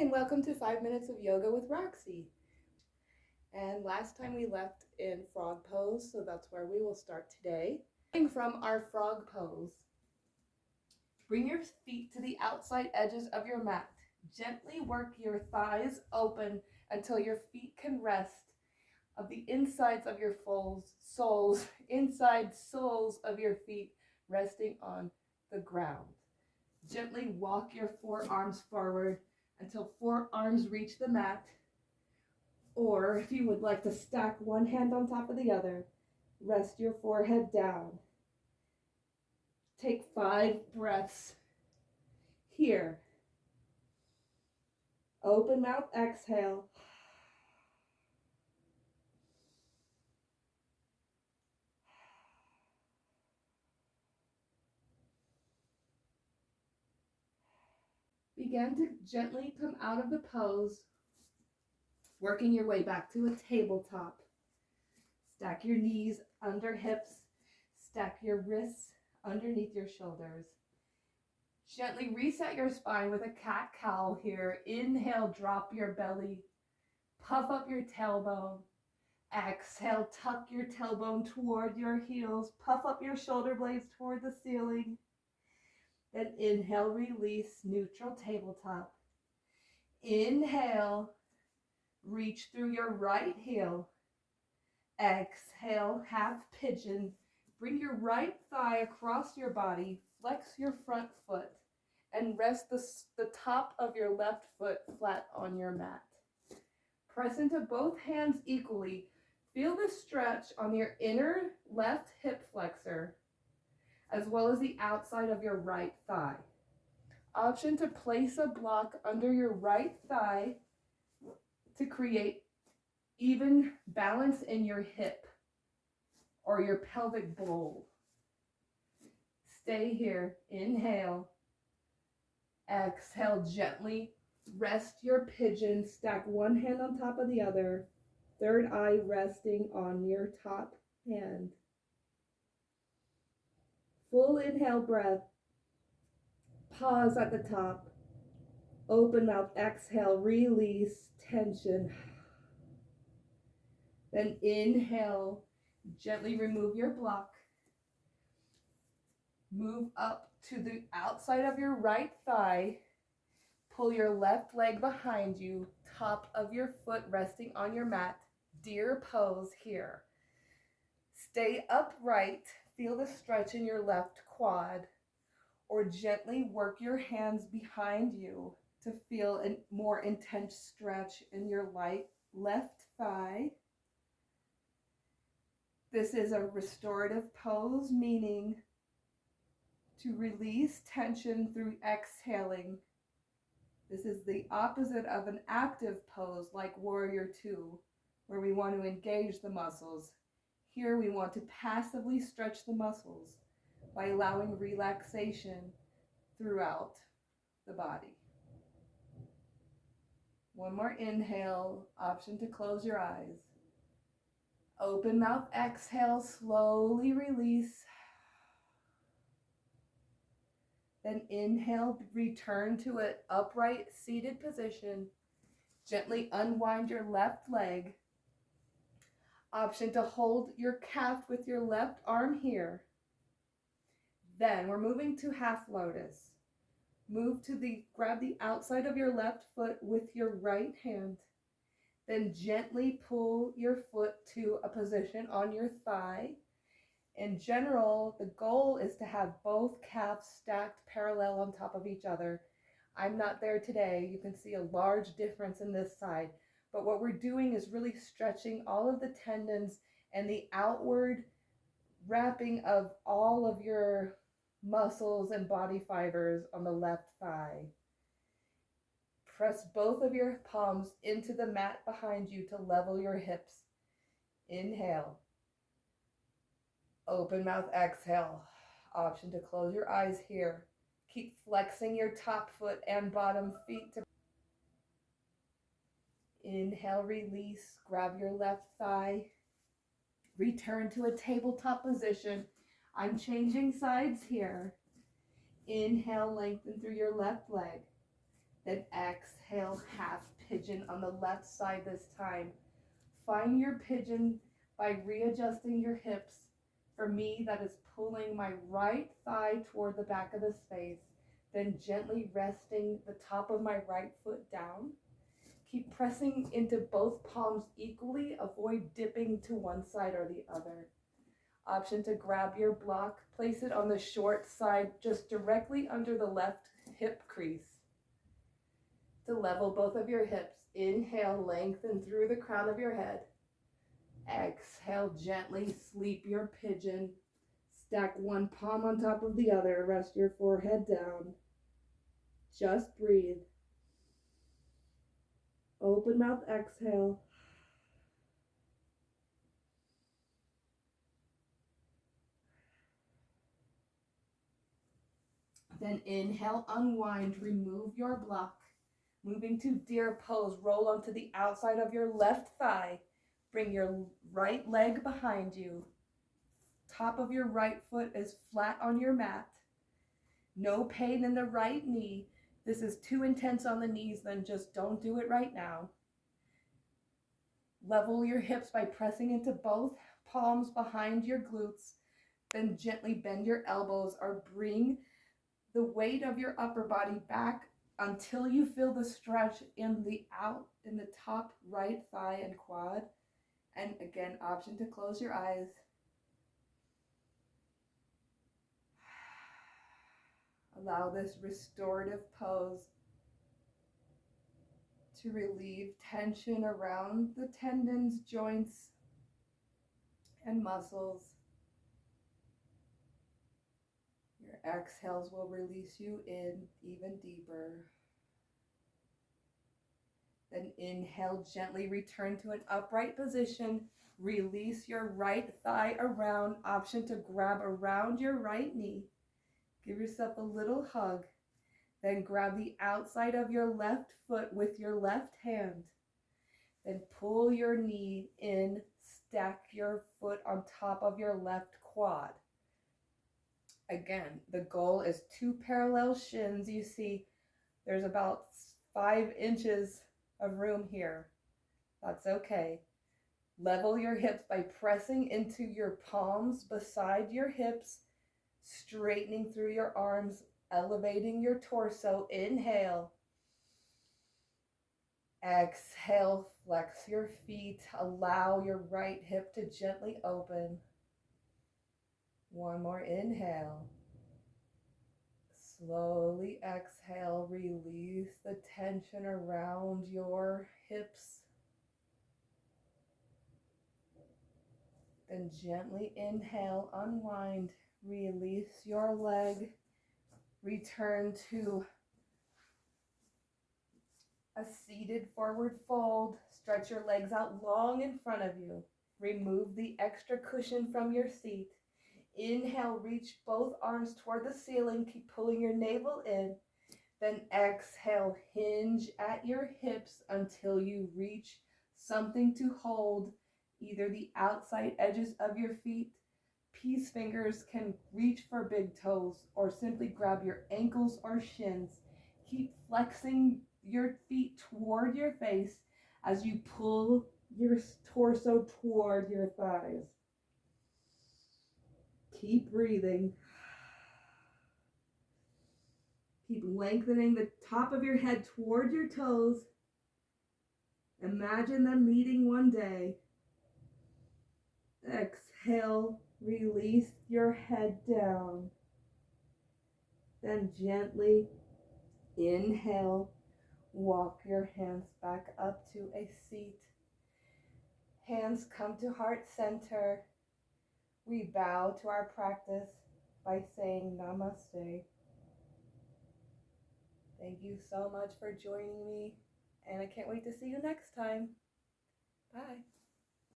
and welcome to 5 Minutes of Yoga with Roxie. And last time we left in frog pose, so that's where we will start today. From our frog pose, bring your feet to the outside edges of your mat. Gently work your thighs open until your feet can rest of the insides of your inside soles of your feet resting on the ground. Gently walk your forearms forward until forearms reach the mat. Or if you would like to stack one hand on top of the other, rest your forehead down. Take 5 breaths here. Open mouth, exhale. Begin to gently come out of the pose, working your way back to a tabletop. Stack your knees under hips. Stack your wrists underneath your shoulders. Gently reset your spine with a cat-cow here. Inhale, drop your belly. Puff up your tailbone. Exhale, tuck your tailbone toward your heels. Puff up your shoulder blades toward the ceiling. Then inhale, release, neutral tabletop. Inhale, reach through your right heel. Exhale, half pigeon. Bring your right thigh across your body. Flex your front foot and rest the top of your left foot flat on your mat. Press into both hands equally. Feel the stretch on your inner left hip flexor, as well as the outside of your right thigh. Option to place a block under your right thigh to create even balance in your hip or your pelvic bowl. Stay here. Inhale. Exhale, gently rest your pigeon. Stack one hand on top of the other. Third eye resting on your top hand. Full inhale breath. Pause at the top. Open mouth, exhale, release tension. Then inhale, gently remove your block. Move up to the outside of your right thigh. Pull your left leg behind you, top of your foot resting on your mat. Deer pose here. Stay upright. Feel the stretch in your left quad, or gently work your hands behind you to feel a more intense stretch in your left thigh. This is a restorative pose, meaning to release tension through exhaling. This is the opposite of an active pose like Warrior Two, where we want to engage the muscles. Here we want to passively stretch the muscles by allowing relaxation throughout the body. One more inhale, option to close your eyes. Open mouth, exhale, slowly release. Then inhale, return to an upright seated position. Gently unwind your left leg. Option to hold your calf with your left arm here. Then we're moving to half lotus. Grab the outside of your left foot with your right hand. Then gently pull your foot to a position on your thigh. In general, the goal is to have both calves stacked parallel on top of each other. I'm not there today. You can see a large difference in this side. But what we're doing is really stretching all of the tendons and the outward wrapping of all of your muscles and body fibers on the left thigh. Press both of your palms into the mat behind you to level your hips. Inhale. Open mouth, exhale. Option to close your eyes here. Keep flexing your top foot and bottom feet. Inhale, release. Grab your left thigh. Return to a tabletop position. I'm changing sides here. Inhale, lengthen through your left leg. Then exhale, half pigeon on the left side this time. Find your pigeon by readjusting your hips. For me, that is pulling my right thigh toward the back of the space, then gently resting the top of my right foot down. Keep pressing into both palms equally. Avoid dipping to one side or the other. Option to grab your block, place it on the short side just directly under the left hip crease. To level both of your hips, inhale, lengthen through the crown of your head. Exhale, gently sleep your pigeon. Stack one palm on top of the other. Rest your forehead down. Just breathe. Open mouth, exhale. Then inhale, unwind, remove your block. Moving to deer pose, roll onto the outside of your left thigh. Bring your right leg behind you. Top of your right foot is flat on your mat. No pain in the right knee. This is too intense on the knees, then just don't do it right now. Level your hips by pressing into both palms behind your glutes. Then gently bend your elbows or bring the weight of your upper body back until you feel the stretch in the top right thigh and quad. And again, option to close your eyes. Allow this restorative pose to relieve tension around the tendons, joints, and muscles. Your exhales will release you in even deeper. Then inhale, gently return to an upright position. Release your right thigh around. Option to grab around your right knee. Give yourself a little hug. Then grab the outside of your left foot with your left hand. Then pull your knee in. Stack your foot on top of your left quad. Again, the goal is 2 parallel shins. You see, there's about 5 inches of room here. That's okay. Level your hips by pressing into your palms beside your hips, straightening through your arms, elevating your torso. Inhale. Exhale, flex your feet. Allow your right hip to gently open. One more inhale. Slowly exhale, release the tension around your hips. Then gently inhale, unwind, release your leg, return to a seated forward fold. Stretch your legs out long in front of you. Remove the extra cushion from your seat. Inhale, reach both arms toward the ceiling. Keep pulling your navel in. Then exhale, hinge at your hips until you reach something to hold, either the outside edges of your feet. Peace fingers can reach for big toes, or simply grab your ankles or shins. Keep flexing your feet toward your face as you pull your torso toward your thighs. Keep breathing. Keep lengthening the top of your head toward your toes. Imagine them meeting one day. Exhale, release your head down. Then gently inhale, walk your hands back up to a seat. Hands come to heart center. We bow to our practice by saying namaste. Thank you so much for joining me, and I can't wait to see you next time. Bye.